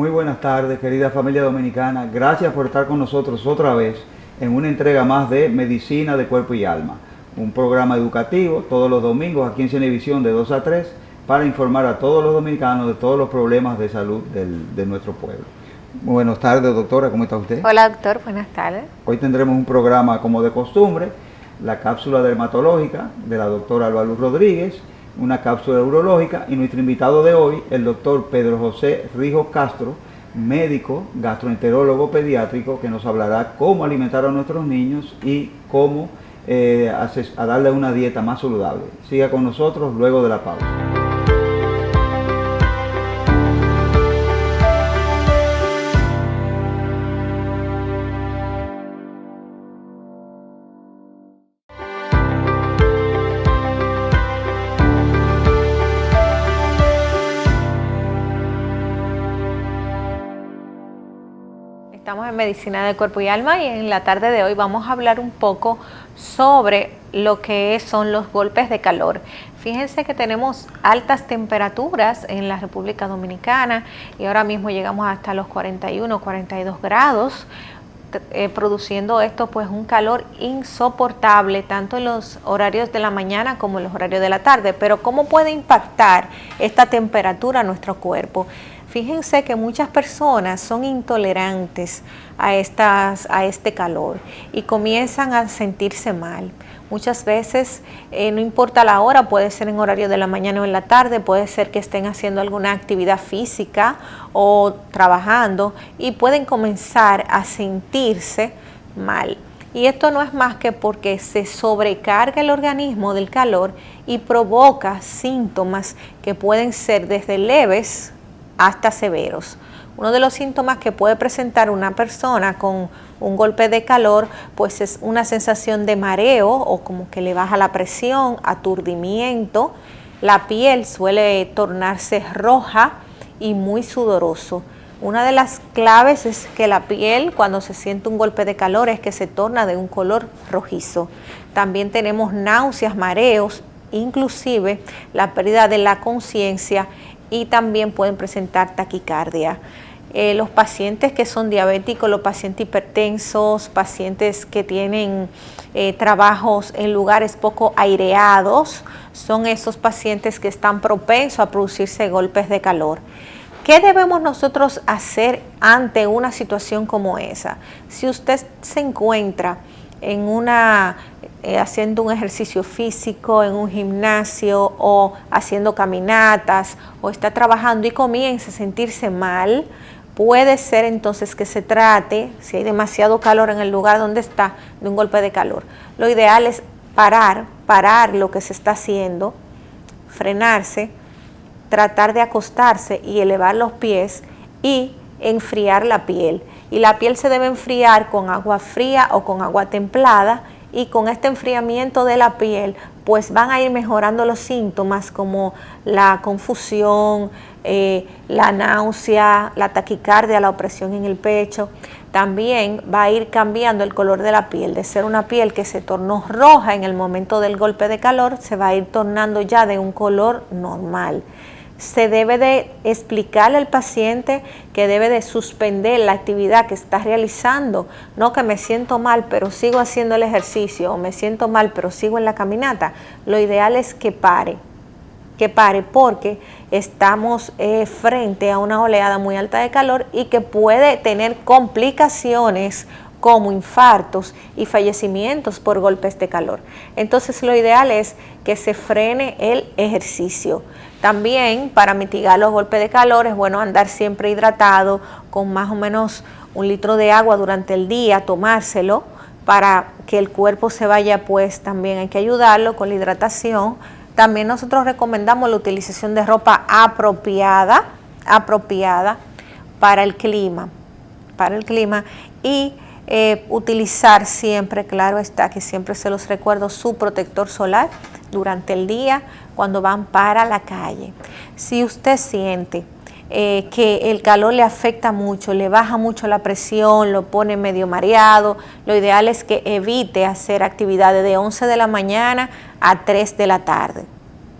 Muy buenas tardes, querida familia dominicana. Gracias por estar con nosotros otra vez en una entrega más de Medicina de Cuerpo y Alma, un programa educativo todos los domingos aquí en Cinevisión de 2 a 3 para informar a todos los dominicanos de todos los problemas de salud de nuestro pueblo. Buenas tardes, doctora, ¿cómo está usted? Hola, doctor, buenas tardes. Hoy tendremos un programa como de costumbre, la cápsula dermatológica de la doctora Alba Luz Rodríguez, una cápsula urológica y nuestro invitado de hoy, el doctor Pedro José Rijo Castro, médico, gastroenterólogo pediátrico, que nos hablará cómo alimentar a nuestros niños y cómo a darle una dieta más saludable. Siga con nosotros luego de la pausa. Estamos en Medicina de Cuerpo y Alma y en la tarde de hoy vamos a hablar un poco sobre lo que son los golpes de calor. Fíjense que tenemos altas temperaturas en la República Dominicana y ahora mismo llegamos hasta los 41, 42 grados, produciendo esto pues un calor insoportable tanto en los horarios de la mañana como en los horarios de la tarde. Pero ¿cómo puede impactar esta temperatura a nuestro cuerpo? Fíjense que muchas personas son intolerantes a este calor y comienzan a sentirse mal. Muchas veces, no importa la hora, puede ser en horario de la mañana o en la tarde, puede ser que estén haciendo alguna actividad física o trabajando y pueden comenzar a sentirse mal. Y esto no es más que porque se sobrecarga el organismo del calor y provoca síntomas que pueden ser desde leves hasta severos. Uno de los síntomas que puede presentar una persona con un golpe de calor pues es una sensación de mareo o como que le baja la presión, aturdimiento, la piel suele tornarse roja y muy sudoroso. Una de las claves es que la piel cuando se siente un golpe de calor es que se torna de un color rojizo. También tenemos náuseas, mareos, inclusive la pérdida de la conciencia y también pueden presentar taquicardia. Los pacientes que son diabéticos, los pacientes hipertensos, pacientes que tienen trabajos en lugares poco aireados, son esos pacientes que están propensos a producirse golpes de calor. ¿Qué debemos nosotros hacer ante una situación como esa? Si usted se encuentra en haciendo un ejercicio físico, en un gimnasio o haciendo caminatas o está trabajando y comienza a sentirse mal, puede ser entonces que se trate, si hay demasiado calor en el lugar donde está, de un golpe de calor. Lo ideal es parar lo que se está haciendo, frenarse, tratar de acostarse y elevar los pies y enfriar la piel. Y la piel se debe enfriar con agua fría o con agua templada y con este enfriamiento de la piel pues van a ir mejorando los síntomas como la confusión, la náusea, la taquicardia, la opresión en el pecho. También va a ir cambiando el color de la piel, de ser una piel que se tornó roja en el momento del golpe de calor, se va a ir tornando ya de un color normal. Se debe de explicarle al paciente que debe de suspender la actividad que está realizando, no que me siento mal pero sigo haciendo el ejercicio o me siento mal pero sigo en la caminata. Lo ideal es que pare porque estamos frente a una oleada muy alta de calor y que puede tener complicaciones como infartos y fallecimientos por golpes de calor. Entonces lo ideal es que se frene el ejercicio. También para mitigar los golpes de calor es bueno andar siempre hidratado con más o menos 1 litro de agua durante el día, tomárselo para que el cuerpo se vaya, pues también hay que ayudarlo con la hidratación. También nosotros recomendamos la utilización de ropa apropiada para el clima y utilizar siempre, claro está, que siempre se los recuerdo, su protector solar durante el día cuando van para la calle. Si usted siente que el calor le afecta mucho, le baja mucho la presión, lo pone medio mareado, lo ideal es que evite hacer actividades de 11 de la mañana a 3 de la tarde.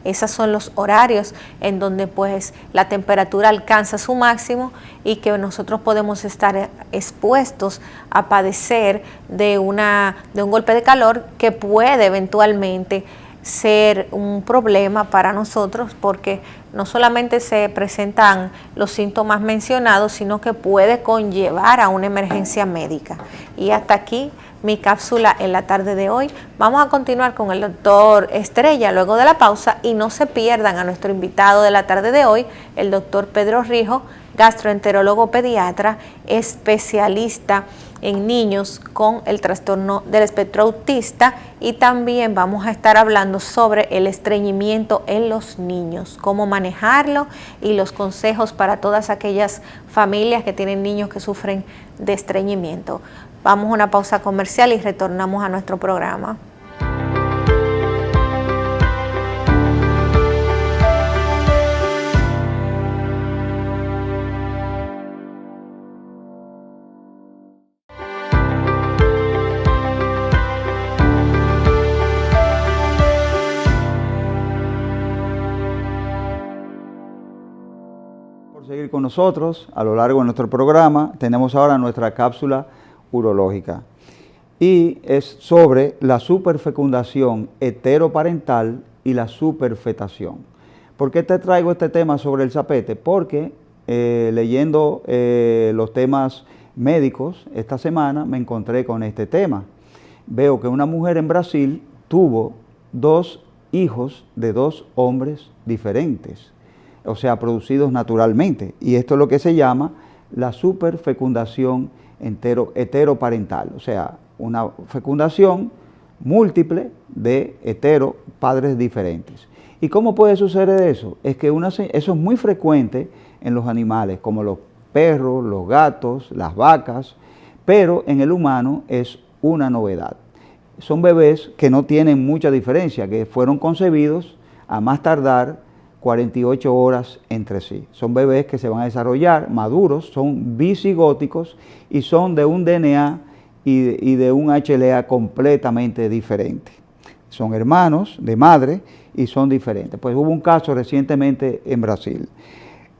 Esos son los horarios en donde pues la temperatura alcanza su máximo y que nosotros podemos estar expuestos a padecer de un golpe de calor que puede eventualmente ser un problema para nosotros, porque no solamente se presentan los síntomas mencionados, sino que puede conllevar a una emergencia médica. Y hasta aquí mi cápsula en la tarde de hoy. Vamos a continuar con el doctor Estrella luego de la pausa, y no se pierdan a nuestro invitado de la tarde de hoy, el doctor Pedro Rijo, gastroenterólogo pediatra, especialista en niños con el trastorno del espectro autista, y también vamos a estar hablando sobre el estreñimiento en los niños, cómo manejarlo y los consejos para todas aquellas familias que tienen niños que sufren de estreñimiento. Vamos a una pausa comercial y retornamos a nuestro programa. Seguir con nosotros a lo largo de nuestro programa. Tenemos ahora nuestra cápsula urológica y es sobre la superfecundación heteroparental y la superfetación. ¿Por qué te traigo este tema sobre el zapete? Porque leyendo los temas médicos esta semana me encontré con este tema. Veo que una mujer en Brasil tuvo 2 hijos de 2 hombres diferentes, o sea, producidos naturalmente. Y esto es lo que se llama la superfecundación heteroparental, o sea, una fecundación múltiple de padres diferentes. ¿Y cómo puede suceder eso? Es que eso es muy frecuente en los animales, como los perros, los gatos, las vacas, pero en el humano es una novedad. Son bebés que no tienen mucha diferencia, que fueron concebidos a más tardar 48 horas entre sí. Son bebés que se van a desarrollar maduros, son bicigóticos y son de un DNA y de un HLA completamente diferente. Son hermanos de madre y son diferentes. Pues hubo un caso recientemente en Brasil.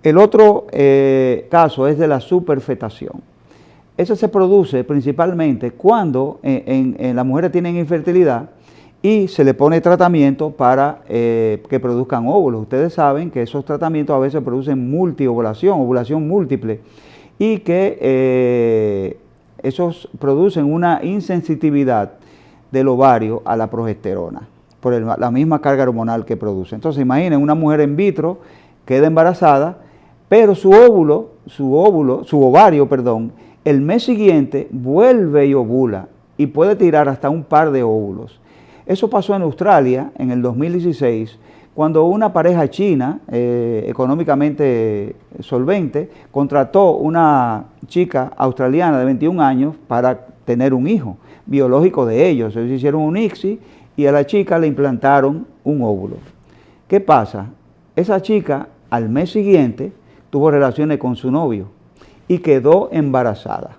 El otro caso es de la superfetación. Eso se produce principalmente cuando en las mujeres tienen infertilidad y se le pone tratamiento para que produzcan óvulos. Ustedes saben que esos tratamientos a veces producen multiovulación, ovulación múltiple, y que esos producen una insensitividad del ovario a la progesterona, por la misma carga hormonal que produce. Entonces imaginen, una mujer in vitro queda embarazada, pero su ovario, el mes siguiente vuelve y ovula y puede tirar hasta un par de óvulos. Eso pasó en Australia en el 2016, cuando una pareja china, económicamente solvente, contrató una chica australiana de 21 años para tener un hijo biológico de ellos. Ellos hicieron un ICSI y a la chica le implantaron un óvulo. ¿Qué pasa? Esa chica al mes siguiente tuvo relaciones con su novio y quedó embarazada.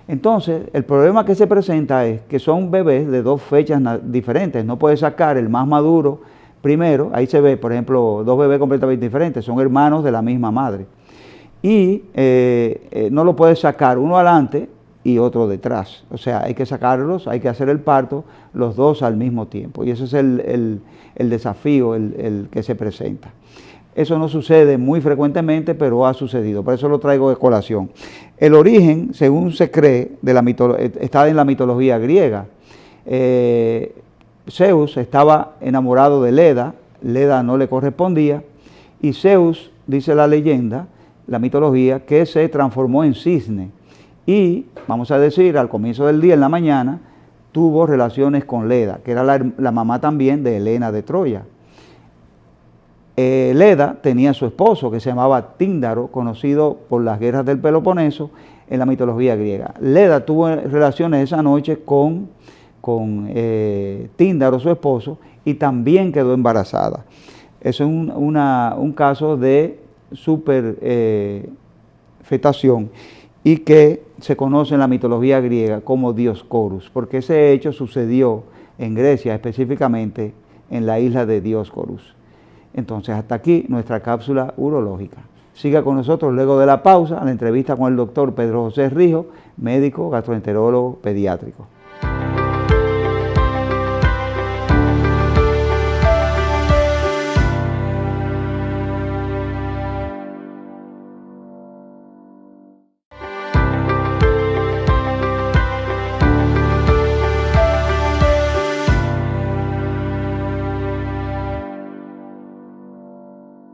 Entonces, el problema que se presenta es que son bebés de 2 fechas diferentes. No puede sacar el más maduro primero. Ahí se ve, por ejemplo, 2 bebés completamente diferentes. Son hermanos de la misma madre. Y no lo puede sacar uno adelante y otro detrás. O sea, hay que sacarlos, hay que hacer el parto, los 2 al mismo tiempo. Y ese es el desafío el que se presenta. Eso no sucede muy frecuentemente, pero ha sucedido. Por eso lo traigo de colación. El origen, según se cree, está en la mitología griega. Zeus estaba enamorado de Leda. Leda no le correspondía. Y Zeus, dice la leyenda, la mitología, que se transformó en cisne. Y, vamos a decir, al comienzo del día, en la mañana, tuvo relaciones con Leda, que era la mamá también de Helena de Troya. Leda tenía su esposo que se llamaba Tíndaro, conocido por las guerras del Peloponeso en la mitología griega. Leda tuvo relaciones esa noche con Tíndaro, su esposo, y también quedó embarazada. Eso es un caso de superfetación y que se conoce en la mitología griega como Dioscorus, porque ese hecho sucedió en Grecia, específicamente en la isla de Dioscorus. Entonces, hasta aquí nuestra cápsula urológica. Siga con nosotros luego de la pausa, la entrevista con el doctor Pedro José Rijos, médico gastroenterólogo pediátrico.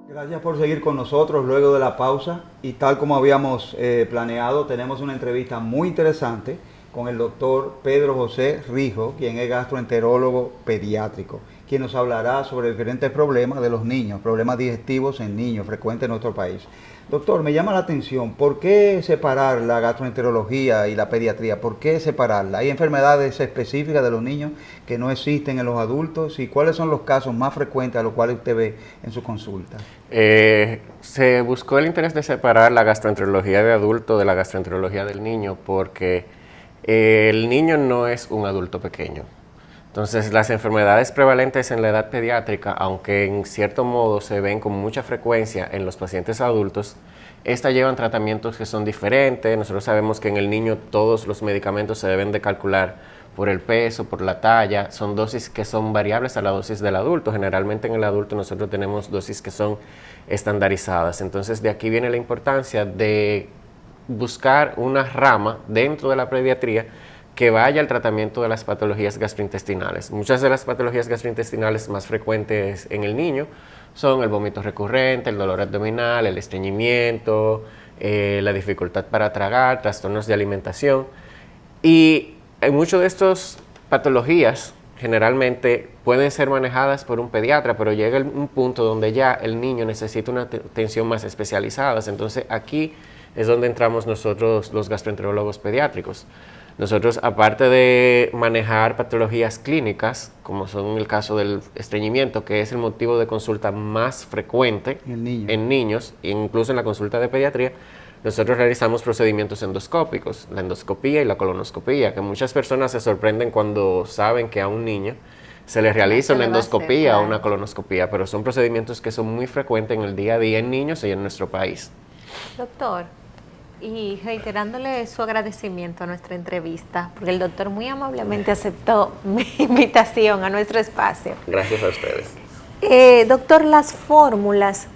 Gracias por seguir con nosotros luego de la pausa y tal como habíamos planeado, tenemos una entrevista muy interesante con el doctor Pedro José Rijos, quien es gastroenterólogo pediátrico, quien nos hablará sobre diferentes problemas de los niños, problemas digestivos en niños frecuentes en nuestro país. Doctor, me llama la atención, ¿por qué separar la gastroenterología y la pediatría? ¿Por qué separarla? ¿Hay enfermedades específicas de los niños que no existen en los adultos? ¿Y cuáles son los casos más frecuentes a los cuales usted ve en su consulta? Se buscó el interés de separar la gastroenterología de adulto de la gastroenterología del niño porque el niño no es un adulto pequeño. Entonces, las enfermedades prevalentes en la edad pediátrica, aunque en cierto modo se ven con mucha frecuencia en los pacientes adultos, estas llevan tratamientos que son diferentes. Nosotros sabemos que en el niño todos los medicamentos se deben de calcular por el peso, por la talla. Son dosis que son variables a la dosis del adulto. Generalmente en el adulto nosotros tenemos dosis que son estandarizadas. Entonces, de aquí viene la importancia de buscar una rama dentro de la pediatría que vaya al tratamiento de las patologías gastrointestinales. Muchas de las patologías gastrointestinales más frecuentes en el niño son el vómito recurrente, el dolor abdominal, el estreñimiento, la dificultad para tragar, trastornos de alimentación. Y muchas de estas patologías generalmente pueden ser manejadas por un pediatra, pero llega un punto donde ya el niño necesita una atención más especializada. Entonces aquí es donde entramos nosotros los gastroenterólogos pediátricos. Nosotros, aparte de manejar patologías clínicas, como son el caso del estreñimiento, que es el motivo de consulta más frecuente en niños, incluso en la consulta de pediatría, nosotros realizamos procedimientos endoscópicos, la endoscopía y la colonoscopía, que muchas personas se sorprenden cuando saben que a un niño se le realiza una endoscopía o una colonoscopía, pero son procedimientos que son muy frecuentes en el día a día en niños y en nuestro país. Doctor, y reiterándole su agradecimiento a nuestra entrevista, porque el doctor muy amablemente aceptó mi invitación a nuestro espacio. Gracias a ustedes. Doctor, las fórmulas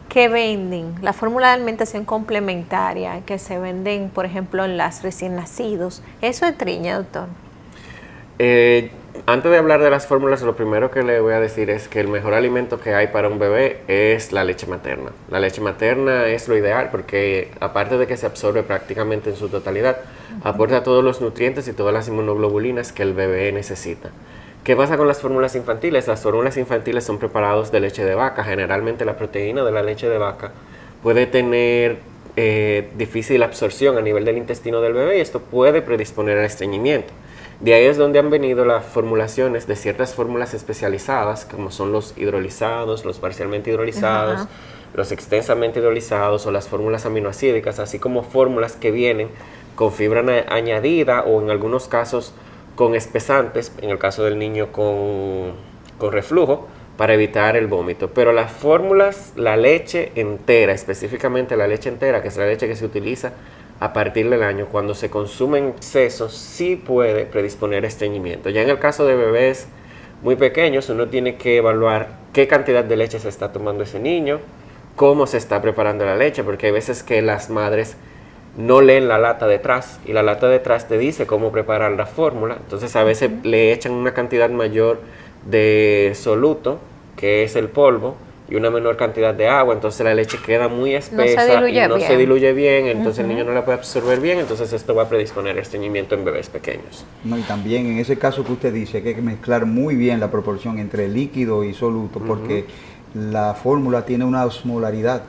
que venden, la fórmula de alimentación complementaria que se venden, por ejemplo, en las recién nacidos, ¿eso es triña, doctor? Antes de hablar de las fórmulas, lo primero que le voy a decir es que el mejor alimento que hay para un bebé es la leche materna. La leche materna es lo ideal porque, aparte de que se absorbe prácticamente en su totalidad, aporta todos los nutrientes y todas las inmunoglobulinas que el bebé necesita. ¿Qué pasa con las fórmulas infantiles? Las fórmulas infantiles son preparadas de leche de vaca. Generalmente la proteína de la leche de vaca puede tener difícil absorción a nivel del intestino del bebé y esto puede predisponer al estreñimiento. De ahí es donde han venido las formulaciones de ciertas fórmulas especializadas, como son los hidrolizados, los parcialmente hidrolizados, los extensamente hidrolizados o las fórmulas aminoácidicas, así como fórmulas que vienen con fibra añadida o en algunos casos con espesantes, en el caso del niño con reflujo, para evitar el vómito. Pero las fórmulas, la leche entera, específicamente la leche entera, que es la leche que se utiliza a partir del año, cuando se consume en exceso, sí puede predisponer a estreñimiento. Ya en el caso de bebés muy pequeños, uno tiene que evaluar qué cantidad de leche se está tomando ese niño, cómo se está preparando la leche, porque hay veces que las madres no leen la lata detrás, y la lata detrás te dice cómo preparar la fórmula. Entonces a veces le echan una cantidad mayor de soluto, que es el polvo, y una menor cantidad de agua, entonces la leche queda muy espesa y no se diluye bien, entonces el niño no la puede absorber bien, entonces esto va a predisponer a estreñimiento en bebés pequeños. No, y también en ese caso que usted dice que hay que mezclar muy bien la proporción entre líquido y soluto, porque la fórmula tiene una osmolaridad.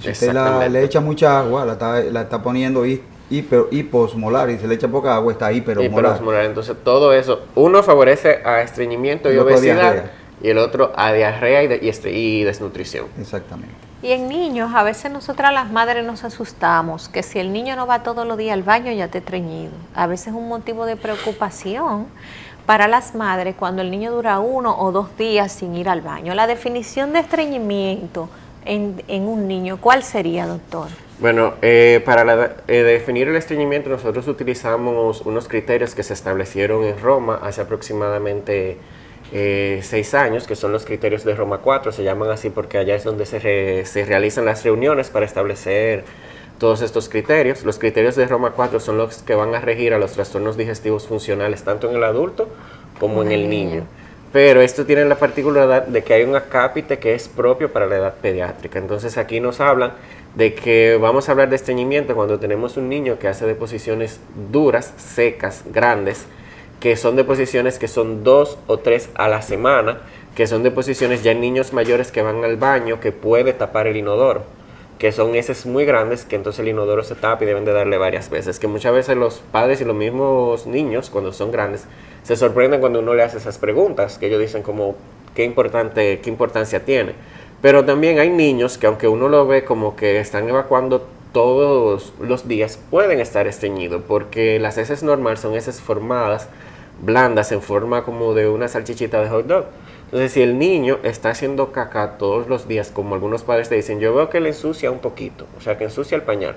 Si usted le echa mucha agua, la está poniendo hiposmolar, y si le echa poca agua está hiperosmolar. Entonces todo eso, uno favorece a estreñimiento y obesidad, y el otro a diarrea y desnutrición. Exactamente. Y en niños, a veces nosotras las madres nos asustamos, que si el niño no va todos los días al baño ya está estreñido. A veces es un motivo de preocupación para las madres cuando el niño dura 1 o 2 días sin ir al baño. La definición de estreñimiento en un niño, ¿cuál sería, doctor? Bueno, para definir el estreñimiento nosotros utilizamos unos criterios que se establecieron en Roma hace aproximadamente 6 años, que son los criterios de Roma 4, se llaman así porque allá es donde se realizan las reuniones para establecer todos estos criterios. Los criterios de Roma 4 son los que van a regir a los trastornos digestivos funcionales, tanto en el adulto como en el niño. Pero esto tiene la particularidad de que hay un acápite que es propio para la edad pediátrica. Entonces aquí nos hablan de que vamos a hablar de estreñimiento cuando tenemos un niño que hace deposiciones duras, secas, grandes, que son deposiciones que son 2 o 3 a la semana, que son deposiciones ya en niños mayores que van al baño, que puede tapar el inodoro, que son heces muy grandes, que entonces el inodoro se tapa y deben de darle varias veces, que muchas veces los padres y los mismos niños, cuando son grandes, se sorprenden cuando uno le hace esas preguntas, que ellos dicen como, qué importancia tiene. Pero también hay niños que aunque uno lo ve como que están evacuando todos los días, pueden estar estreñidos, porque las heces normales son heces formadas, blandas, en forma como de una salchichita de hot dog. Entonces, si el niño está haciendo caca todos los días, como algunos padres te dicen, yo veo que le ensucia un poquito, o sea, que ensucia el pañal.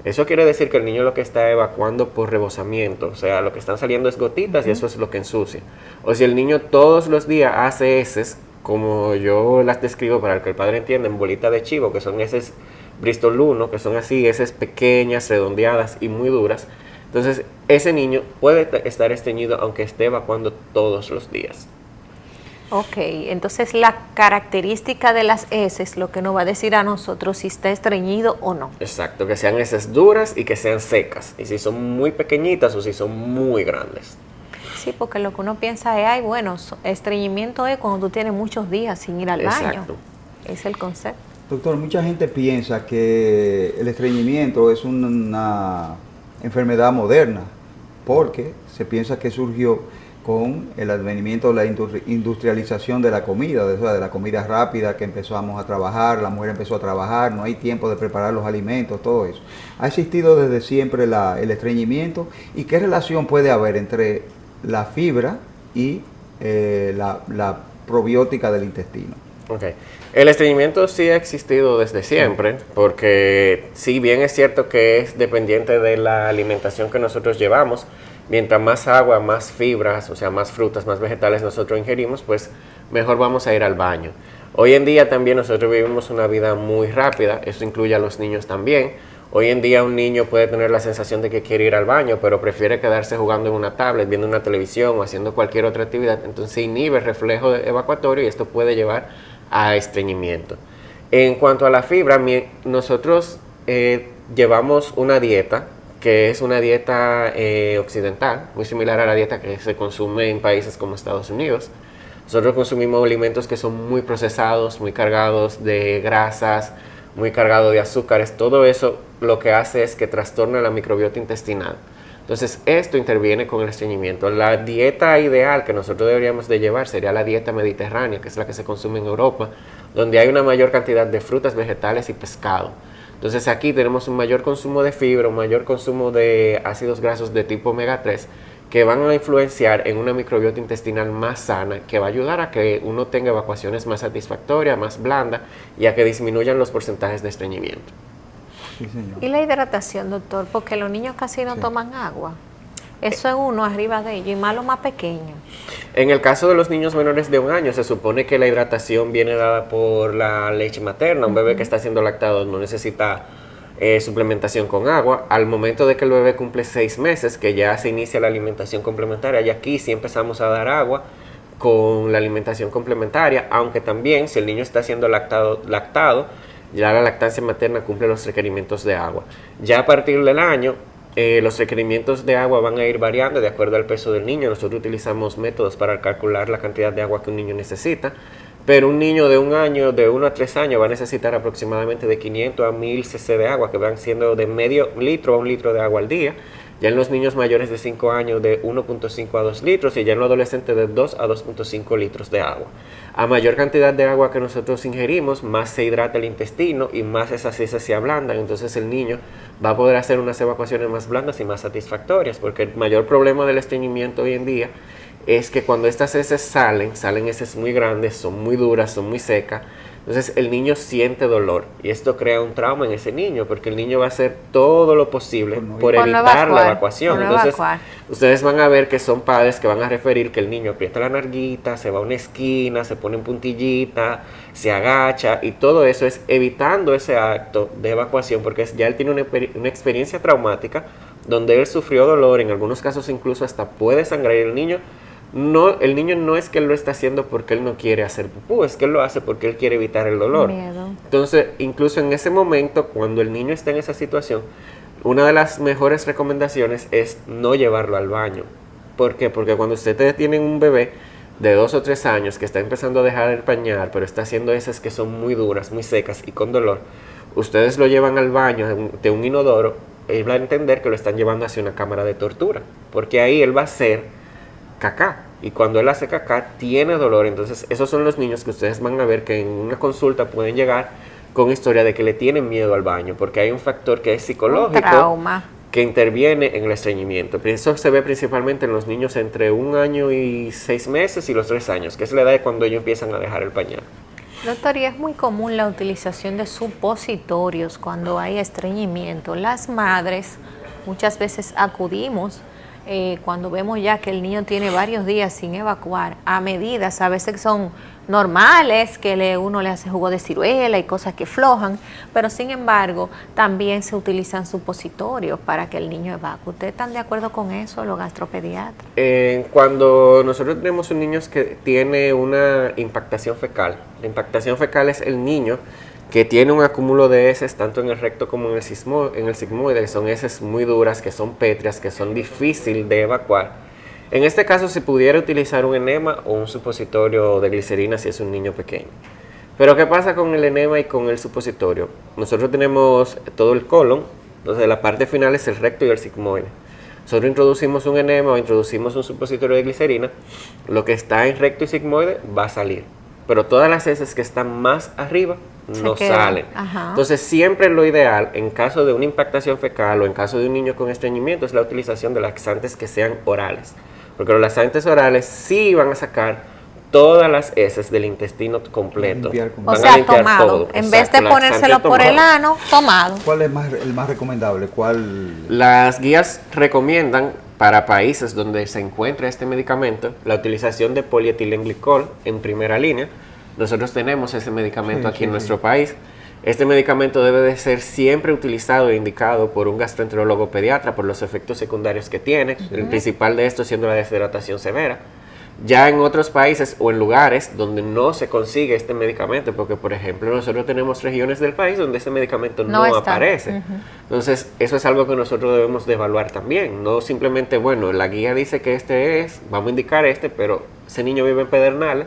Eso quiere decir que el niño lo que está evacuando por rebosamiento, o sea, lo que están saliendo es gotitas y eso es lo que ensucia. O si el niño todos los días hace heces, como yo las describo para que el padre entienda, en bolita de chivo, que son heces Bristol 1, que son así, heces pequeñas, redondeadas y muy duras. Entonces, ese niño puede estar estreñido aunque esté evacuando todos los días. Ok, entonces la característica de las heces lo que nos va a decir a nosotros si está estreñido o no. Exacto, que sean heces duras y que sean secas, y si son muy pequeñitas o si son muy grandes. Sí, porque lo que uno piensa es, ay, bueno, estreñimiento es cuando tú tienes muchos días sin ir al baño. Exacto. Es el concepto. Doctor, mucha gente piensa que el estreñimiento es una enfermedad moderna, porque se piensa que surgió con el advenimiento de la industrialización de la comida, de la comida rápida, que empezamos a trabajar, la mujer empezó a trabajar, no hay tiempo de preparar los alimentos, todo eso. ¿Ha existido desde siempre el estreñimiento? ¿Y qué relación puede haber entre la fibra y la probiótica del intestino? Okay. El estreñimiento sí ha existido desde siempre, porque si bien es cierto que es dependiente de la alimentación que nosotros llevamos, mientras más agua, más fibras, o sea, más frutas, más vegetales nosotros ingerimos, pues mejor vamos a ir al baño. Hoy en día también nosotros vivimos una vida muy rápida, eso incluye a los niños también. Hoy en día un niño puede tener la sensación de que quiere ir al baño, pero prefiere quedarse jugando en una tablet, viendo una televisión o haciendo cualquier otra actividad, entonces inhibe el reflejo evacuatorio y esto puede llevar a estreñimiento. En cuanto a la fibra, nosotros llevamos una dieta que es una dieta occidental, muy similar a la dieta que se consume en países como Estados Unidos. Nosotros consumimos alimentos que son muy procesados, muy cargados de grasas, muy cargados de azúcares. Todo eso lo que hace es que trastorna la microbiota intestinal. Entonces, esto interviene con el estreñimiento. La dieta ideal que nosotros deberíamos de llevar sería la dieta mediterránea, que es la que se consume en Europa, donde hay una mayor cantidad de frutas, vegetales y pescado. Entonces, aquí tenemos un mayor consumo de fibra, un mayor consumo de ácidos grasos de tipo omega 3, que van a influenciar en una microbiota intestinal más sana, que va a ayudar a que uno tenga evacuaciones más satisfactorias, más blandas, y a que disminuyan los porcentajes de estreñimiento. Sí, señor. ¿Y la hidratación, doctor? Porque los niños casi no toman agua. Eso es uno arriba de ellos, y más los más pequeños. En el caso de los niños menores de 1 año, se supone que la hidratación viene dada por la leche materna. Un bebé que está siendo lactado no necesita suplementación con agua. Al momento de que el bebé cumple 6 meses, que ya se inicia la alimentación complementaria, y aquí sí empezamos a dar agua con la alimentación complementaria, aunque también si el niño está siendo lactado, ya la lactancia materna cumple los requerimientos de agua. Ya a partir del año, los requerimientos de agua van a ir variando de acuerdo al peso del niño. Nosotros utilizamos métodos para calcular la cantidad de agua que un niño necesita, pero un niño de 1 año, de 1 a 3 años, va a necesitar aproximadamente de 500 a 1000 cc de agua, que van siendo de medio litro a 1 litro de agua al día. ya en los niños mayores de 5 años de 1.5 a 2 litros y ya en los adolescentes de 2 a 2.5 litros de agua. A mayor cantidad de agua que nosotros ingerimos, más se hidrata el intestino y más esas heces se ablandan, entonces el niño va a poder hacer unas evacuaciones más blandas y más satisfactorias, porque el mayor problema del estreñimiento hoy en día es que cuando estas heces salen heces muy grandes, son muy duras, son muy secas. Entonces el niño siente dolor y esto crea un trauma en ese niño porque el niño va a hacer todo lo posible por evitar la evacuación. Entonces ustedes van a ver que son padres que van a referir que el niño aprieta la narguita, se va a una esquina, se pone en puntillita, se agacha y todo eso es evitando ese acto de evacuación porque ya él tiene una experiencia traumática donde él sufrió dolor, en algunos casos incluso hasta puede sangrar y el niño no es que él lo está haciendo porque él no quiere hacer pupú, es que él lo hace porque él quiere evitar el dolor. Miedo. Entonces, incluso en ese momento, cuando el niño está en esa situación, una de las mejores recomendaciones es no llevarlo al baño. ¿Por qué? Porque cuando ustedes tienen un bebé de 2 o 3 años que está empezando a dejar el pañal, pero está haciendo esas que son muy duras, muy secas y con dolor, ustedes lo llevan al baño de un inodoro, él va a entender que lo están llevando hacia una cámara de tortura, porque ahí él va a hacer cacá, y cuando él hace cacá tiene dolor. Entonces esos son los niños que ustedes van a ver que en una consulta pueden llegar con historia de que le tienen miedo al baño, porque hay un factor que es psicológico que interviene en el estreñimiento. Eso se ve principalmente en los niños entre 1 año y 6 meses y los 3 años, que es la edad de cuando ellos empiezan a dejar el pañal. Doctor, y es muy común la utilización de supositorios cuando hay estreñimiento. Las madres muchas veces acudimos cuando vemos ya que el niño tiene varios días sin evacuar, a medidas, a veces que son normales, que uno le hace jugo de ciruela y cosas que flojan, pero sin embargo también se utilizan supositorios para que el niño evacue. ¿Ustedes están de acuerdo con eso, los gastropediatras? Cuando nosotros tenemos un niño que tiene una impactación fecal, la impactación fecal es el niño que tiene un acúmulo de heces tanto en el recto como en el sigmoide, que son heces muy duras, que son pétreas, que son difíciles de evacuar. En este caso se pudiera utilizar un enema o un supositorio de glicerina si es un niño pequeño. Pero ¿qué pasa con el enema y con el supositorio? Nosotros tenemos todo el colon, entonces la parte final es el recto y el sigmoide. Nosotros introducimos un enema o introducimos un supositorio de glicerina, lo que está en recto y sigmoide va a salir, pero todas las heces que están más arriba no salen. Entonces siempre lo ideal en caso de una impactación fecal o en caso de un niño con estreñimiento es la utilización de laxantes que sean orales, porque los laxantes orales sí van a sacar todas las heces del intestino completo. O sea, tomado. En vez de ponérselo por el ano, tomado. ¿Cuál es el más recomendable? Las guías recomiendan para países donde se encuentra este medicamento la utilización de polietilenglicol en primera línea. Nosotros tenemos ese medicamento aquí en nuestro país. Este medicamento debe de ser siempre utilizado e indicado por un gastroenterólogo pediatra por los efectos secundarios que tiene, el principal de esto siendo la deshidratación severa. Ya en otros países o en lugares donde no se consigue este medicamento, porque por ejemplo nosotros tenemos regiones del país donde ese medicamento no aparece. Entonces eso es algo que nosotros debemos de evaluar también, no simplemente, bueno, la guía dice que este es, vamos a indicar este, pero ese niño vive en Pedernales.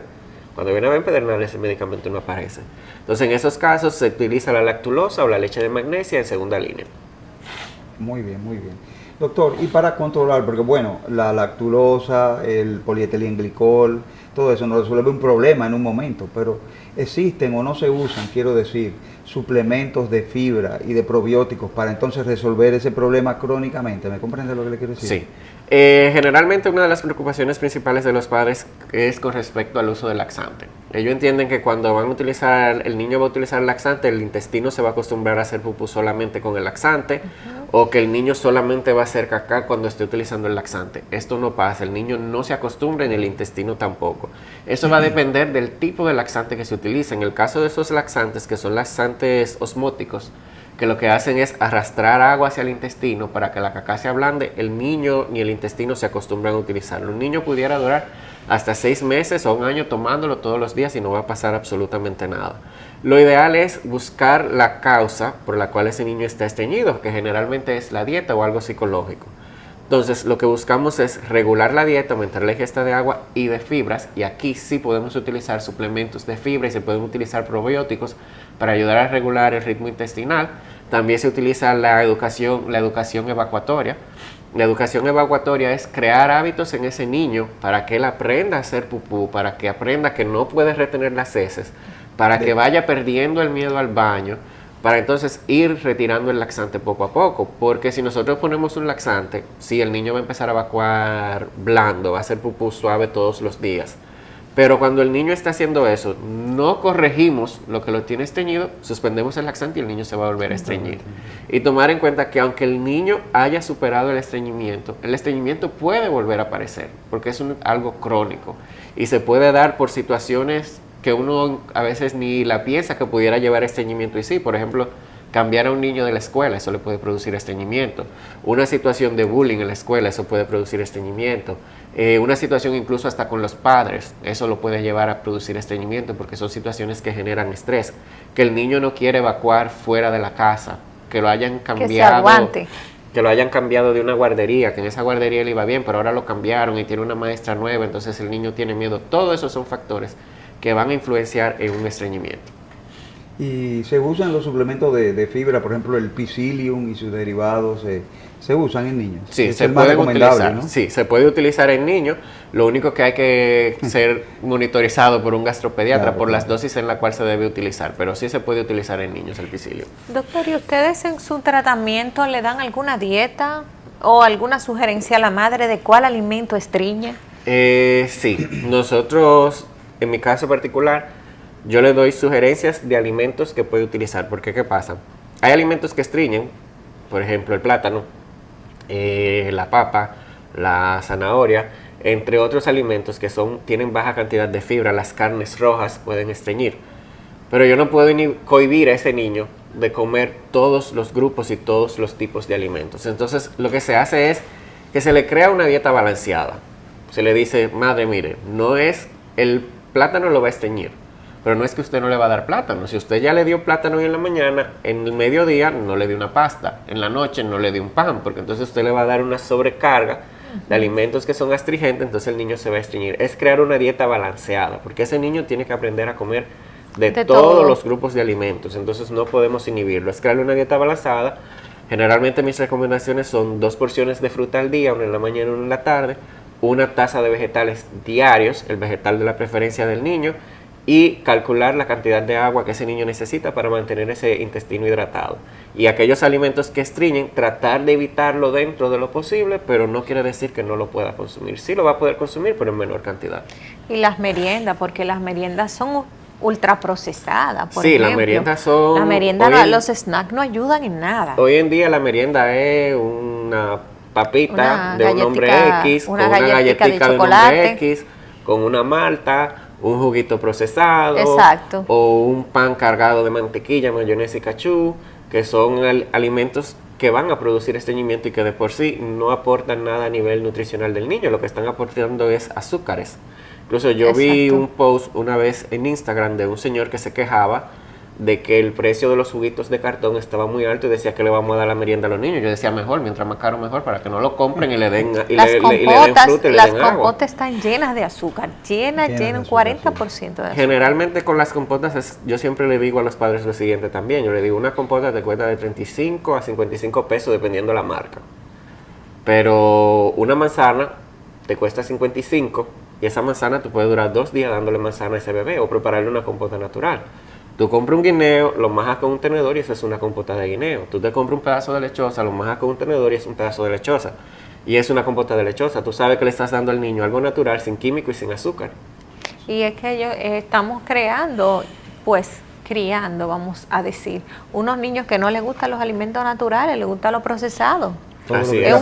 Cuando viene a ver en Pedernales ese medicamento no aparece. Entonces en esos casos se utiliza la lactulosa o la leche de magnesia en segunda línea. Muy bien, muy bien. Doctor, y para controlar, porque bueno, la lactulosa, el polietilenglicol, todo eso nos resuelve un problema en un momento, pero existen o no se usan, quiero decir, suplementos de fibra y de probióticos para entonces resolver ese problema crónicamente. ¿Me comprende lo que le quiero decir? Sí. Generalmente una de las preocupaciones principales de los padres es con respecto al uso del laxante. Ellos entienden que cuando el niño va a utilizar el laxante, el intestino se va a acostumbrar a hacer pupú solamente con el laxante, o que el niño solamente va a hacer caca cuando esté utilizando el laxante. Esto no pasa, el niño no se acostumbra ni el intestino tampoco. Eso va a depender del tipo de laxante que se utilice. En el caso de esos laxantes, que son laxantes osmóticos, que lo que hacen es arrastrar agua hacia el intestino para que la caca se ablande, el niño ni el intestino se acostumbran a utilizarlo. Un niño pudiera durar hasta 6 meses o 1 año tomándolo todos los días y no va a pasar absolutamente nada. Lo ideal es buscar la causa por la cual ese niño está estreñido, que generalmente es la dieta o algo psicológico. Entonces lo que buscamos es regular la dieta, aumentar la ingesta de agua y de fibras, y aquí sí podemos utilizar suplementos de fibra y se pueden utilizar probióticos para ayudar a regular el ritmo intestinal. También se utiliza la educación evacuatoria, La educación evacuatoria es crear hábitos en ese niño para que él aprenda a hacer pupú, para que aprenda que no puede retener las heces, para que vaya perdiendo el miedo al baño, para entonces ir retirando el laxante poco a poco. Porque si nosotros ponemos un laxante, sí, el niño va a empezar a evacuar blando, va a hacer pupú suave todos los días. Pero cuando el niño está haciendo eso, no corregimos lo que lo tiene estreñido, suspendemos el laxante y el niño se va a volver a estreñir. Y tomar en cuenta que aunque el niño haya superado el estreñimiento puede volver a aparecer, porque es algo crónico. Y se puede dar por situaciones que uno a veces ni la piensa que pudiera llevar a estreñimiento. Y sí, por ejemplo, cambiar a un niño de la escuela, eso le puede producir estreñimiento. Una situación de bullying en la escuela, eso puede producir estreñimiento. Una situación incluso hasta con los padres, eso lo puede llevar a producir estreñimiento porque son situaciones que generan estrés. Que el niño no quiere evacuar fuera de la casa, que lo hayan cambiado. Que se aguante. Que lo hayan cambiado de una guardería, que en esa guardería le iba bien, pero ahora lo cambiaron y tiene una maestra nueva, entonces el niño tiene miedo. Todos esos son factores que van a influenciar en un estreñimiento. Y se usan los suplementos de fibra, por ejemplo el Psyllium y sus derivados, se usan en niños. Sí, es se el más pueden recomendable, utilizar, ¿no? sí, se puede utilizar en niños, lo único que hay que ser monitorizado por un gastropediatra Claro, por las claro. dosis en la cual se debe utilizar, pero sí se puede utilizar en niños el Psyllium. Doctor, ¿y ustedes en su tratamiento le dan alguna dieta o alguna sugerencia a la madre de cuál alimento estreñe? Sí, nosotros, en mi caso particular, yo le doy sugerencias de alimentos que puede utilizar, porque ¿qué pasa? Hay alimentos que estreñen, por ejemplo el plátano, la papa, la zanahoria, entre otros alimentos que tienen baja cantidad de fibra. Las carnes rojas pueden estreñir, pero yo no puedo ni cohibir a ese niño de comer todos los grupos y todos los tipos de alimentos. Entonces lo que se hace es que se le crea una dieta balanceada. Se le dice, madre, mire, no es el plátano lo va a estreñir, pero no es que usted no le va a dar plátano. Si usted ya le dio plátano hoy en la mañana, en el mediodía no le dio una pasta, en la noche no le dio un pan, porque entonces usted le va a dar una sobrecarga de alimentos que son astringentes, entonces el niño se va a estreñir. Es crear una dieta balanceada, porque ese niño tiene que aprender a comer de todos los grupos de alimentos, entonces no podemos inhibirlo. Es crearle una dieta balanceada. Generalmente mis recomendaciones son 2 porciones de fruta al día, una en la mañana y una en la tarde, una taza de vegetales diarios, el vegetal de la preferencia del niño, y calcular la cantidad de agua que ese niño necesita para mantener ese intestino hidratado. Y aquellos alimentos que estreñen, tratar de evitarlo dentro de lo posible, pero no quiere decir que no lo pueda consumir. Sí lo va a poder consumir, pero en menor cantidad. Y las meriendas, porque las meriendas son ultraprocesadas, por Sí, ejemplo. las meriendas son... La merienda, los snacks no ayudan en nada. Hoy en día la merienda es una papita de un nombre X, con una galletita de un nombre X, con una malta, un juguito procesado. Exacto. O un pan cargado de mantequilla, mayonesa y cachú, que son alimentos que van a producir estreñimiento y que de por sí no aportan nada a nivel nutricional del niño. Lo que están aportando es azúcares. Incluso yo vi un post una vez en Instagram de un señor que se quejaba de que el precio de los juguitos de cartón estaba muy alto y decía que le vamos a dar la merienda a los niños. Yo decía mejor, mientras más caro mejor, para que no lo compren y le den fruta y le den agua. Las compotas están llenas de azúcar, llenas, un 40% de azúcar. Generalmente con las compotas, yo siempre le digo a los padres lo siguiente también. Yo le digo, una compota te cuesta de 35 a 55 pesos dependiendo la marca. Pero una manzana te cuesta 55 y esa manzana tú puedes durar 2 días dándole manzana a ese bebé o prepararle una compota natural. Tú compras un guineo, lo majas con un tenedor y eso es una compota de guineo. Tú te compras un pedazo de lechosa, lo majas con un tenedor y es un pedazo de lechosa. Y es una compota de lechosa. Tú sabes que le estás dando al niño algo natural, sin químico y sin azúcar. Y es que estamos criando, vamos a decir, unos niños que no les gustan los alimentos naturales, les gusta lo procesado. Así es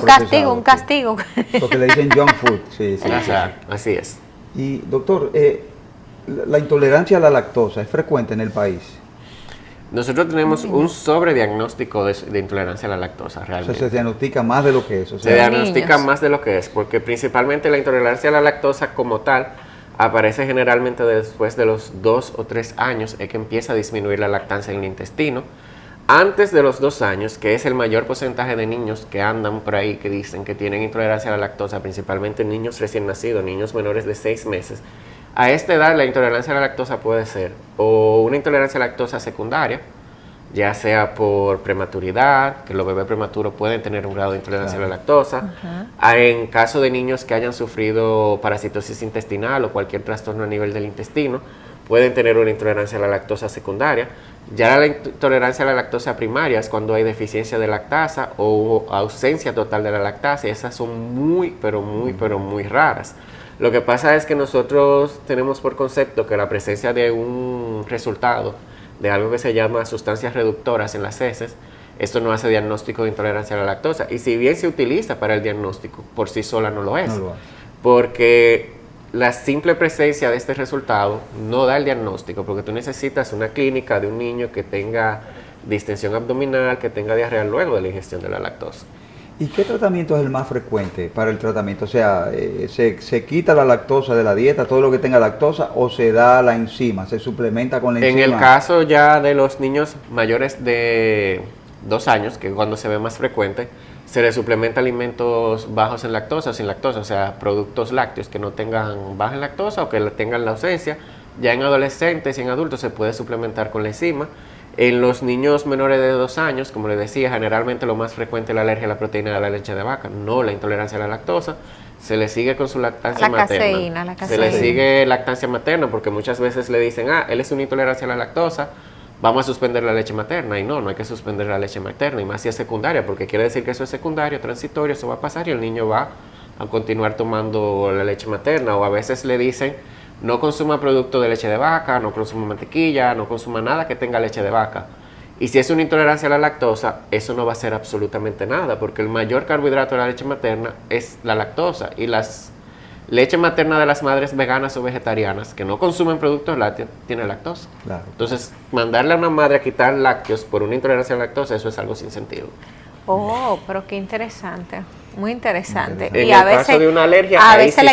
un castigo. Lo que le dicen junk food. Sí. Así es. Y doctor, la intolerancia a la lactosa es frecuente en el país. Nosotros tenemos un sobrediagnóstico de intolerancia a la lactosa, realmente. O sea, se diagnostica más de lo que es. Se diagnostica más de lo que es, porque principalmente la intolerancia a la lactosa como tal aparece generalmente después de los 2 o 3 años, es que empieza a disminuir la lactancia en el intestino. Antes de los 2 años, que es el mayor porcentaje de niños que andan por ahí, que dicen que tienen intolerancia a la lactosa, principalmente niños recién nacidos, niños menores de 6 meses, a esta edad la intolerancia a la lactosa puede ser o una intolerancia a la lactosa secundaria, ya sea por prematuridad, que los bebés prematuros pueden tener un grado de intolerancia a la lactosa, en caso de niños que hayan sufrido parasitosis intestinal o cualquier trastorno a nivel del intestino, pueden tener una intolerancia a la lactosa secundaria. Ya la intolerancia a la lactosa primaria es cuando hay deficiencia de lactasa o ausencia total de la lactasa, y esas son muy, pero muy raras. Lo que pasa es que nosotros tenemos por concepto que la presencia de un resultado de algo que se llama sustancias reductoras en las heces, esto no hace diagnóstico de intolerancia a la lactosa, y si bien se utiliza para el diagnóstico, por sí sola no lo es, porque la simple presencia de este resultado no da el diagnóstico, porque tú necesitas una clínica de un niño que tenga distensión abdominal, que tenga diarrea luego de la ingestión de la lactosa. ¿Y qué tratamiento es el más frecuente para el tratamiento? O sea, ¿se quita la lactosa de la dieta, todo lo que tenga lactosa, o se da la enzima, se suplementa con la enzima? En el caso ya de los niños mayores de 2 años, que es cuando se ve más frecuente, se les suplementa alimentos bajos en lactosa o sin lactosa, o sea, productos lácteos que no tengan baja en lactosa o que tengan la ausencia. Ya en adolescentes y en adultos se puede suplementar con la enzima. En los niños menores de 2 años, como les decía, generalmente lo más frecuente es la alergia a la proteína de la leche de vaca, no la intolerancia a la lactosa. Se le sigue con su lactancia materna. La caseína. Se le sigue lactancia materna, porque muchas veces le dicen, él es una intolerancia a la lactosa, vamos a suspender la leche materna. Y no hay que suspender la leche materna, y más si es secundaria, porque quiere decir que eso es secundario, transitorio, eso va a pasar y el niño va a continuar tomando la leche materna. O a veces le dicen, no consuma producto de leche de vaca, no consuma mantequilla, no consuma nada que tenga leche de vaca. Y si es una intolerancia a la lactosa, eso no va a ser absolutamente nada, porque el mayor carbohidrato de la leche materna es la lactosa. Y las leche materna de las madres veganas o vegetarianas que no consumen productos lácteos tiene lactosa. Claro. Entonces, mandarle a una madre a quitar lácteos por una intolerancia a la lactosa, eso es algo sin sentido. Oh, pero qué interesante. Muy interesante. En el caso de una alergia, a veces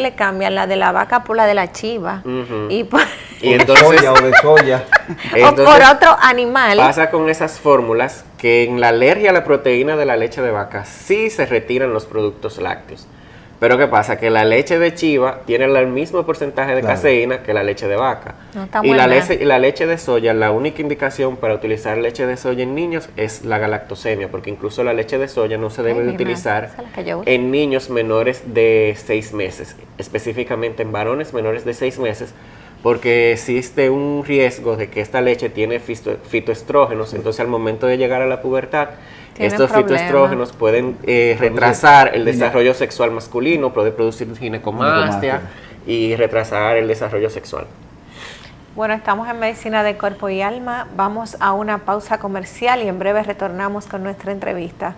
le cambian la de la vaca por la de la chiva. Y entonces, soya o de soya. O por otro animal. Pasa con esas fórmulas que en la alergia a la proteína de la leche de vaca sí se retiran los productos lácteos. Pero ¿qué pasa? Que la leche de chiva tiene el mismo porcentaje de caseína que la leche de vaca. Y la leche de soya, la única indicación para utilizar leche de soya en niños es la galactosemia, porque incluso la leche de soya no se debe utilizar en niños menores de 6 meses, específicamente en varones menores de 6 meses, porque existe un riesgo de que esta leche tiene fitoestrógenos, entonces al momento de llegar a la pubertad, estos fitoestrógenos pueden retrasar el desarrollo sexual masculino, puede producir ginecomastia y retrasar el desarrollo sexual. Bueno, estamos en Medicina de Cuerpo y Alma. Vamos a una pausa comercial y en breve retornamos con nuestra entrevista.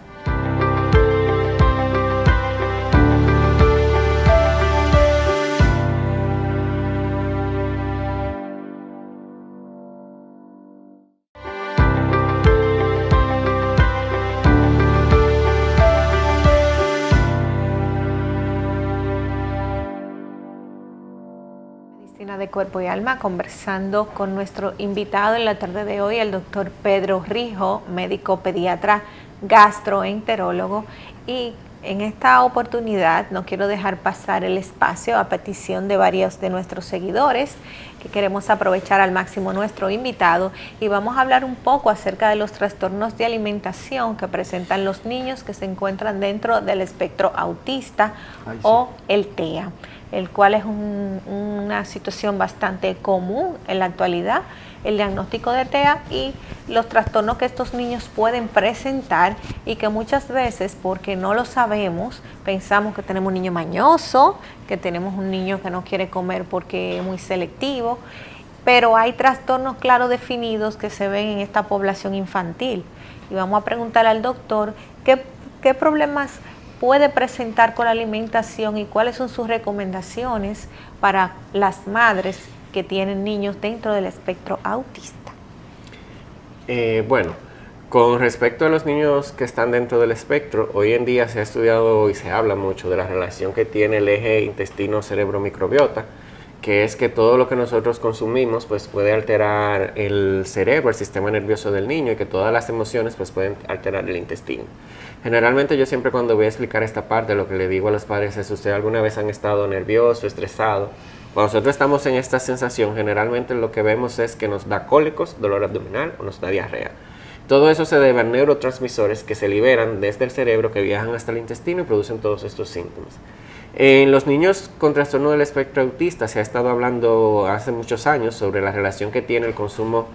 De Cuerpo y Alma, conversando con nuestro invitado en la tarde de hoy, el doctor Pedro Rijo, médico pediatra gastroenterólogo, y en esta oportunidad no quiero dejar pasar el espacio a petición de varios de nuestros seguidores, que queremos aprovechar al máximo nuestro invitado, y vamos a hablar un poco acerca de los trastornos de alimentación que presentan los niños que se encuentran dentro del espectro autista o el TEA, el cual es una situación bastante común en la actualidad, el diagnóstico de TEA y los trastornos que estos niños pueden presentar, y que muchas veces, porque no lo sabemos, pensamos que tenemos un niño mañoso, que tenemos un niño que no quiere comer porque es muy selectivo, pero hay trastornos claros definidos que se ven en esta población infantil. Y vamos a preguntarle al doctor qué problemas puede presentar con la alimentación y cuáles son sus recomendaciones para las madres que tienen niños dentro del espectro autista. Bueno, con respecto a los niños que están dentro del espectro, hoy en día se ha estudiado y se habla mucho de la relación que tiene el eje intestino-cerebro-microbiota, que es que todo lo que nosotros consumimos pues puede alterar el cerebro, el sistema nervioso del niño, y que todas las emociones pues pueden alterar el intestino. Generalmente yo siempre cuando voy a explicar esta parte, lo que le digo a los padres es, ¿usted alguna vez han estado nervioso, estresado? Cuando nosotros estamos en esta sensación, generalmente lo que vemos es que nos da cólicos, dolor abdominal o nos da diarrea. Todo eso se debe a neurotransmisores que se liberan desde el cerebro, que viajan hasta el intestino y producen todos estos síntomas. En los niños con trastorno del espectro autista se ha estado hablando hace muchos años sobre la relación que tiene el consumo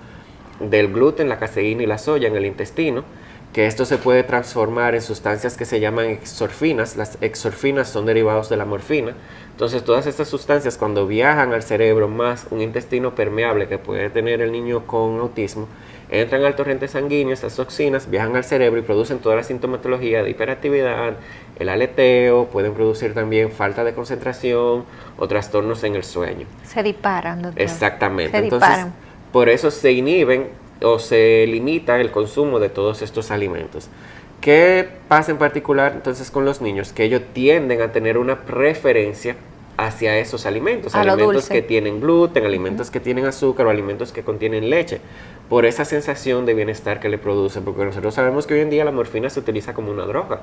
del gluten, la caseína y la soya en el intestino, que esto se puede transformar en sustancias que se llaman exorfinas. Las exorfinas son derivados de la morfina. Entonces todas estas sustancias, cuando viajan al cerebro más un intestino permeable que puede tener el niño con autismo, entran al torrente sanguíneo, estas toxinas viajan al cerebro y producen toda la sintomatología de hiperactividad, el aleteo, pueden producir también falta de concentración o trastornos en el sueño. Se disparan, doctor. Exactamente. Se Entonces, disparan. por eso se inhiben o se limita el consumo de todos estos alimentos. ¿Qué pasa en particular entonces con los niños? Que ellos tienden a tener una preferencia hacia esos alimentos, A lo alimentos dulce. que tienen gluten, alimentos que tienen azúcar o alimentos que contienen leche, por esa sensación de bienestar que le produce, porque nosotros sabemos que hoy en día la morfina se utiliza como una droga.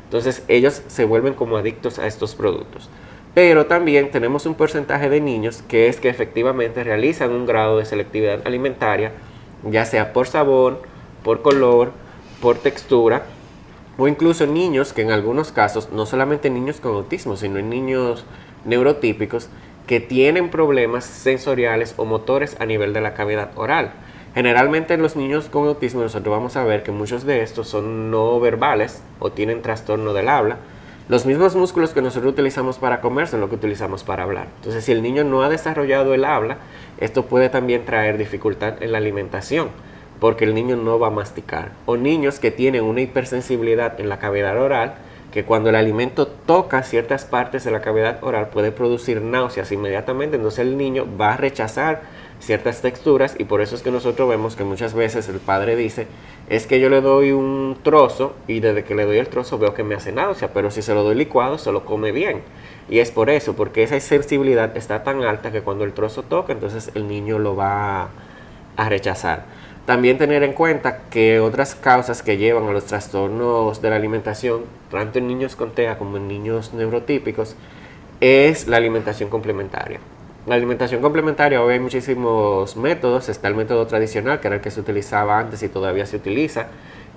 Entonces ellos se vuelven como adictos a estos productos. Pero también tenemos un porcentaje de niños que es que efectivamente realizan un grado de selectividad alimentaria, ya sea por sabor, por color, por textura, o incluso niños que en algunos casos, no solamente niños con autismo, sino en niños neurotípicos que tienen problemas sensoriales o motores a nivel de la cavidad oral. Generalmente en los niños con autismo nosotros vamos a ver que muchos de estos son no verbales o tienen trastorno del habla. Los mismos músculos que nosotros utilizamos para comer son los que utilizamos para hablar. Entonces, si el niño no ha desarrollado el habla, esto puede también traer dificultad en la alimentación, porque el niño no va a masticar. O niños que tienen una hipersensibilidad en la cavidad oral, que cuando el alimento toca ciertas partes de la cavidad oral puede producir náuseas inmediatamente, entonces el niño va a rechazar ciertas texturas y por eso es que nosotros vemos que muchas veces el padre dice, es que yo le doy un trozo y desde que le doy el trozo veo que me hace náusea, pero si se lo doy licuado se lo come bien. Y es por eso, porque esa sensibilidad está tan alta que cuando el trozo toca, entonces el niño lo va a rechazar. También tener en cuenta que otras causas que llevan a los trastornos de la alimentación, tanto en niños con TEA como en niños neurotípicos, es la alimentación complementaria. La alimentación complementaria, hoy hay muchísimos métodos. Está el método tradicional, que era el que se utilizaba antes y todavía se utiliza,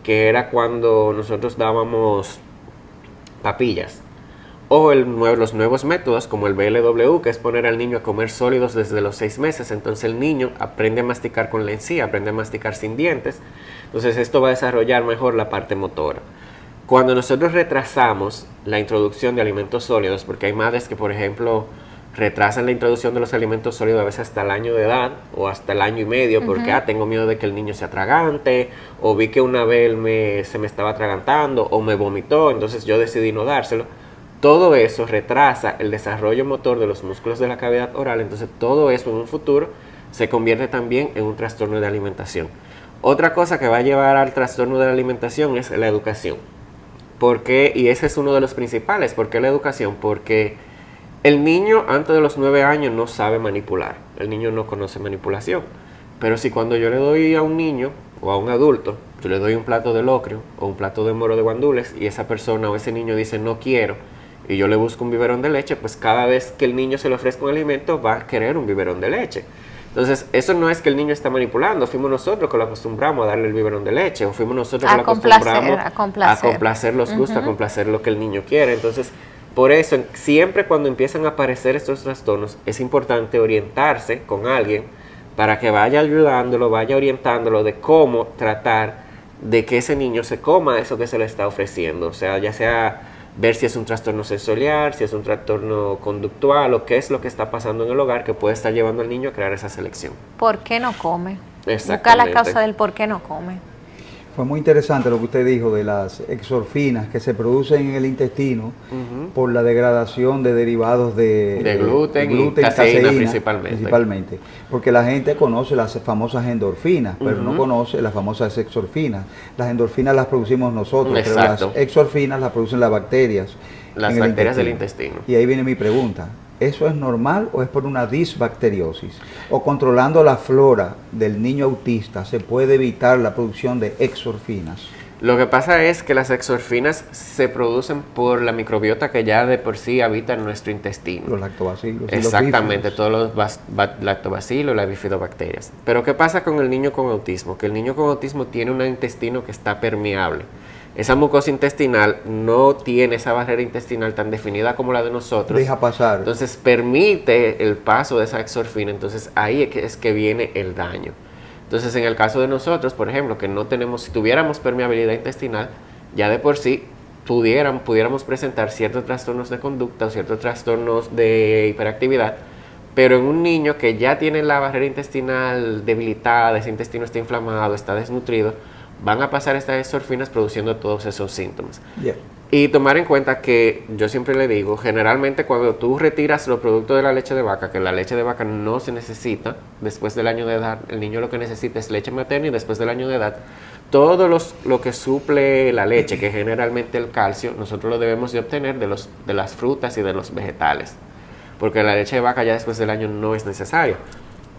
que era cuando nosotros dábamos papillas. O los nuevos métodos, como el BLW, que es poner al niño a comer sólidos desde los 6 meses. Entonces el niño aprende a masticar con la encía, aprende a masticar sin dientes. Entonces esto va a desarrollar mejor la parte motora. Cuando nosotros retrasamos la introducción de alimentos sólidos, porque hay madres que, por ejemplo, retrasan la introducción de los alimentos sólidos a veces hasta el año de edad o hasta el año y medio porque tengo miedo de que el niño se atragante, o vi que una vez se me estaba atragantando o me vomitó, entonces yo decidí no dárselo. Todo eso retrasa el desarrollo motor de los músculos de la cavidad oral, entonces todo eso en un futuro se convierte también en un trastorno de alimentación. Otra cosa que va a llevar al trastorno de la alimentación es la educación. ¿Por qué? Y ese es uno de los principales. ¿Por qué la educación? Porque el niño antes de los 9 años no sabe manipular, el niño no conoce manipulación, pero si cuando yo le doy a un niño o a un adulto, yo le doy un plato de locrio o un plato de moro de guandules y esa persona o ese niño dice no quiero y yo le busco un biberón de leche, pues cada vez que el niño se le ofrezca un alimento va a querer un biberón de leche. Entonces, eso no es que el niño está manipulando, fuimos nosotros que lo acostumbramos a darle el biberón de leche, o fuimos nosotros que lo acostumbramos a complacer los gustos, a complacer lo que el niño quiere. Entonces, por eso, siempre cuando empiezan a aparecer estos trastornos, es importante orientarse con alguien para que vaya ayudándolo, vaya orientándolo de cómo tratar de que ese niño se coma eso que se le está ofreciendo. O sea, ya sea ver si es un trastorno sensorial, si es un trastorno conductual o qué es lo que está pasando en el hogar que puede estar llevando al niño a crear esa selección. ¿Por qué no come? Exactamente. Busca la causa del por qué no come. Fue muy interesante lo que usted dijo de las exorfinas que se producen en el intestino por la degradación de derivados de gluten y caseína principalmente. Porque la gente conoce las famosas endorfinas, pero no conoce las famosas exorfinas. Las endorfinas las producimos nosotros, Exacto. pero las exorfinas las producen las bacterias. Las bacterias del intestino. Y ahí viene mi pregunta. ¿Eso es normal o es por una disbacteriosis? ¿O controlando la flora del niño autista se puede evitar la producción de exorfinas? Lo que pasa es que las exorfinas se producen por la microbiota que ya de por sí habita en nuestro intestino. Los lactobacilos. Exactamente, todos los lactobacilos, las bifidobacterias. Pero ¿qué pasa con el niño con autismo? Que el niño con autismo tiene un intestino que está permeable. Esa mucosa intestinal no tiene esa barrera intestinal tan definida como la de nosotros. Deja pasar. Entonces permite el paso de esa exorfina. Entonces ahí es que viene el daño. Entonces, en el caso de nosotros, por ejemplo, que no tenemos, si tuviéramos permeabilidad intestinal, ya de por sí pudiéramos presentar ciertos trastornos de conducta o ciertos trastornos de hiperactividad, pero en un niño que ya tiene la barrera intestinal debilitada, ese intestino está inflamado, está desnutrido, van a pasar estas exorfinas produciendo todos esos síntomas. Yeah. Y tomar en cuenta que yo siempre le digo, generalmente cuando tú retiras los productos de la leche de vaca, que la leche de vaca no se necesita después del año de edad, el niño lo que necesita es leche materna y después del año de edad, todo lo que suple la leche, que generalmente el calcio, nosotros lo debemos de obtener de las frutas y de los vegetales, porque la leche de vaca ya después del año no es necesario.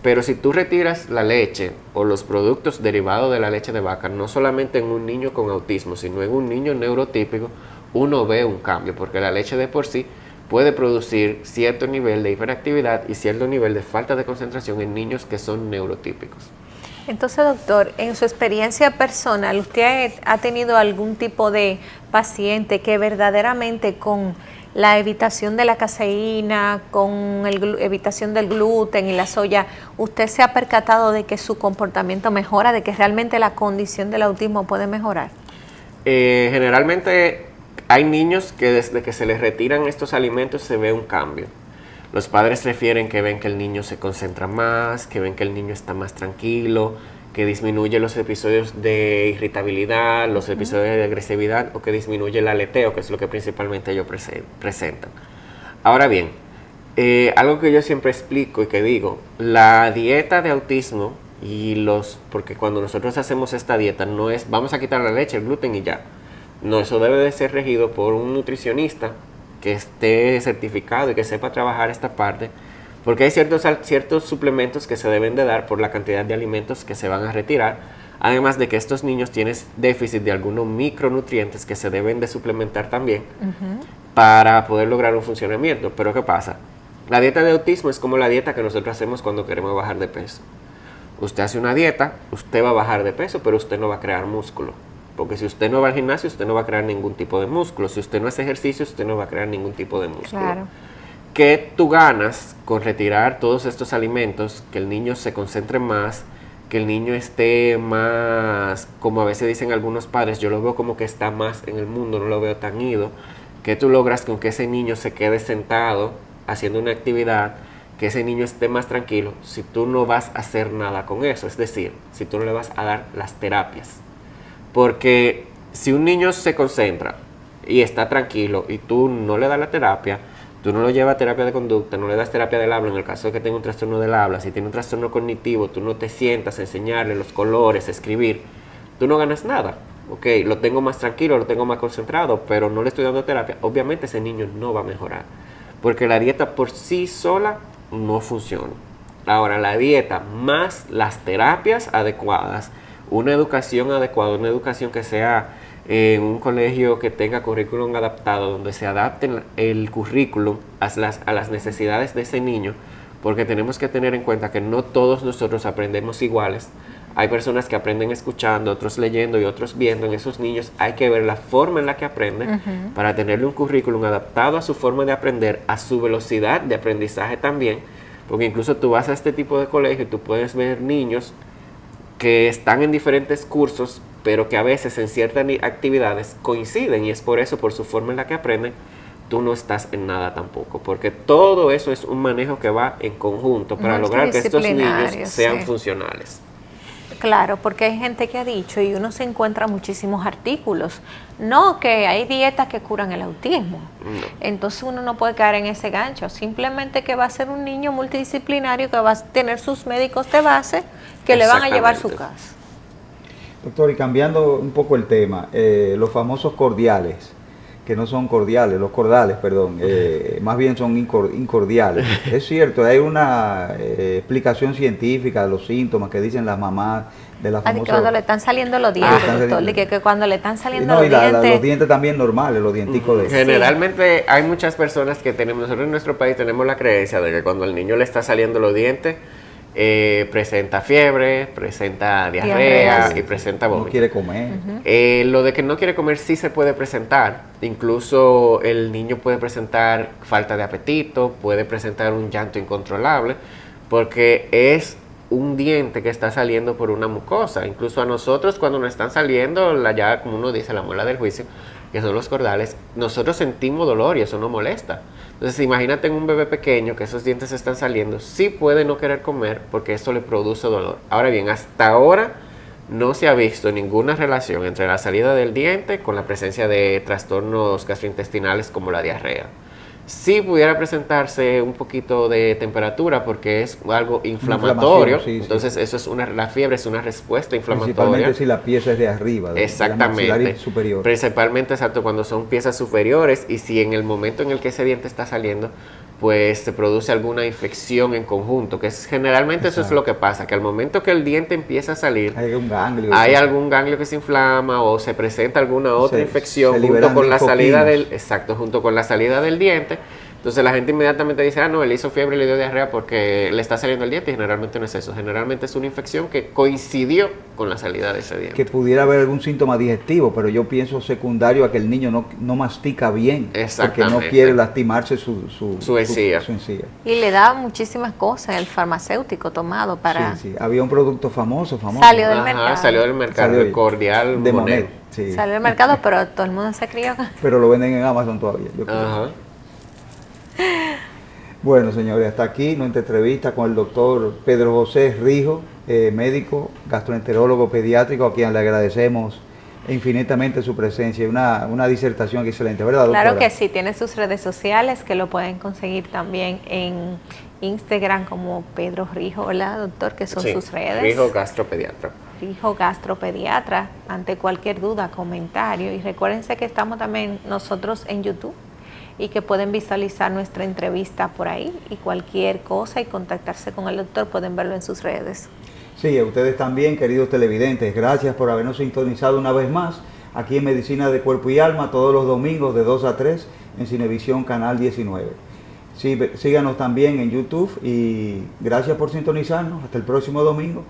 Pero si tú retiras la leche o los productos derivados de la leche de vaca, no solamente en un niño con autismo, sino en un niño neurotípico, uno ve un cambio, porque la leche de por sí puede producir cierto nivel de hiperactividad y cierto nivel de falta de concentración en niños que son neurotípicos. Entonces, doctor, en su experiencia personal, ¿usted ha tenido algún tipo de paciente que verdaderamente con la evitación de la caseína, con evitación del gluten y la soya, usted se ha percatado de que su comportamiento mejora, de que realmente la condición del autismo puede mejorar? Generalmente hay niños que desde que se les retiran estos alimentos se ve un cambio. Los padres refieren que ven que el niño se concentra más, que ven que el niño está más tranquilo, que disminuye los episodios de irritabilidad, los episodios de agresividad o que disminuye el aleteo, que es lo que principalmente ellos presentan. Ahora bien, algo que yo siempre explico y que digo, la dieta de autismo porque cuando nosotros hacemos esta dieta no es vamos a quitar la leche, el gluten y ya. No, eso debe de ser regido por un nutricionista que esté certificado y que sepa trabajar esta parte, porque hay ciertos suplementos que se deben de dar por la cantidad de alimentos que se van a retirar, además de que estos niños tienen déficit de algunos micronutrientes que se deben de suplementar también para poder lograr un funcionamiento. Pero ¿qué pasa? La dieta de autismo es como la dieta que nosotros hacemos cuando queremos bajar de peso. Usted hace una dieta, usted va a bajar de peso, pero usted no va a crear músculo. Porque si usted no va al gimnasio, usted no va a crear ningún tipo de músculo. Si usted no hace ejercicio, usted no va a crear ningún tipo de músculo. Claro. ¿Qué tú ganas con retirar todos estos alimentos? Que el niño se concentre más, que el niño esté más, como a veces dicen algunos padres, yo lo veo como que está más en el mundo, no lo veo tan ido. ¿Qué tú logras con que ese niño se quede sentado haciendo una actividad, que ese niño esté más tranquilo, si tú no vas a hacer nada con eso? Es decir, si tú no le vas a dar las terapias. Porque si un niño se concentra y está tranquilo y tú no le das la terapia, tú no lo llevas a terapia de conducta, no le das terapia del habla, en el caso de que tenga un trastorno del habla, si tiene un trastorno cognitivo, tú no te sientas a enseñarle los colores, a escribir, tú no ganas nada. Ok, lo tengo más tranquilo, lo tengo más concentrado, pero no le estoy dando terapia. Obviamente ese niño no va a mejorar, porque la dieta por sí sola no funciona. Ahora, la dieta más las terapias adecuadas, una educación adecuada, una educación que sea en un colegio que tenga currículum adaptado, donde se adapte el currículum a las necesidades de ese niño, porque tenemos que tener en cuenta que no todos nosotros aprendemos iguales. Hay personas que aprenden escuchando, otros leyendo y otros viendo. En esos niños hay que ver la forma en la que aprenden para tenerle un currículum adaptado a su forma de aprender, a su velocidad de aprendizaje también, porque incluso tú vas a este tipo de colegio y tú puedes ver niños que están en diferentes cursos, pero que a veces en ciertas actividades coinciden, y es por eso, por su forma en la que aprenden, tú no estás en nada tampoco, porque todo eso es un manejo que va en conjunto para lograr que estos niños sean funcionales. Claro, porque hay gente que ha dicho, y uno se encuentra muchísimos artículos, no que hay dietas que curan el autismo. No. Entonces uno no puede caer en ese gancho, simplemente que va a ser un niño multidisciplinario que va a tener sus médicos de base que le van a llevar su casa. Doctor, y cambiando un poco el tema, los famosos cordiales, que no son cordiales, los cordales, perdón, más bien son incordiales. Es cierto, hay una explicación científica de los síntomas que dicen las mamás de la famosa... Que cuando le están saliendo los dientes, doctor, que cuando le están saliendo los dientes... los dientes también normales, los dienticos de... Generalmente hay muchas personas que nosotros en nuestro país tenemos la creencia de que cuando al niño le está saliendo los dientes, presenta fiebre, presenta diarrea y presenta vómito. No quiere comer. Lo de que no quiere comer sí se puede presentar. Incluso el niño puede presentar falta de apetito, puede presentar un llanto incontrolable, porque es un diente que está saliendo por una mucosa. Incluso a nosotros cuando nos están saliendo, ya como uno dice, la muela del juicio, que son los cordales, nosotros sentimos dolor y eso nos molesta. Entonces imagínate en un bebé pequeño que esos dientes están saliendo, sí puede no querer comer porque esto le produce dolor. Ahora bien, hasta ahora no se ha visto ninguna relación entre la salida del diente con la presencia de trastornos gastrointestinales como la diarrea. Sí pudiera presentarse un poquito de temperatura porque es algo inflamatorio, entonces eso es la fiebre es una respuesta inflamatoria. Principalmente si la pieza es de arriba, exactamente, de la superior. Principalmente, exacto, cuando son piezas superiores y si en el momento en el que ese diente está saliendo, pues se produce alguna infección en conjunto, que es generalmente eso es lo que pasa, que al momento que el diente empieza a salir, hay algún ganglio que se inflama o se presenta alguna otra infección junto con la salida junto con la salida del diente. Entonces la gente inmediatamente dice, no, él hizo fiebre y le dio diarrea porque le está saliendo el diente, y generalmente no es eso, generalmente es una infección que coincidió con la salida de ese diente. Que pudiera haber algún síntoma digestivo, pero yo pienso secundario a que el niño no mastica bien, porque no quiere lastimarse su encía. Y le da muchísimas cosas el farmacéutico tomado para... Sí, había un producto famoso. Salió del mercado. Salió del mercado, el Cordial de Monet. Sí. Salió del mercado, pero todo el mundo se crió. Pero lo venden en Amazon todavía, yo creo. Bueno, señores, hasta aquí nuestra entrevista con el doctor Pedro José Rijo, médico, gastroenterólogo pediátrico, a quien le agradecemos infinitamente su presencia. Una disertación excelente, ¿verdad, doctora? Claro que sí, tiene sus redes sociales que lo pueden conseguir también en Instagram como Pedro Rijo, ¿verdad, doctor? Que son sus redes. Rijo Gastropediatra. Rijo Gastropediatra, ante cualquier duda, comentario. Y recuérdense que estamos también nosotros en YouTube, y que pueden visualizar nuestra entrevista por ahí, y cualquier cosa y contactarse con el doctor pueden verlo en sus redes. Sí, a ustedes también, queridos televidentes, gracias por habernos sintonizado una vez más aquí en Medicina de Cuerpo y Alma, todos los domingos de 2 a 3 en Cinevisión Canal 19. Sí, síganos también en YouTube y gracias por sintonizarnos. Hasta el próximo domingo.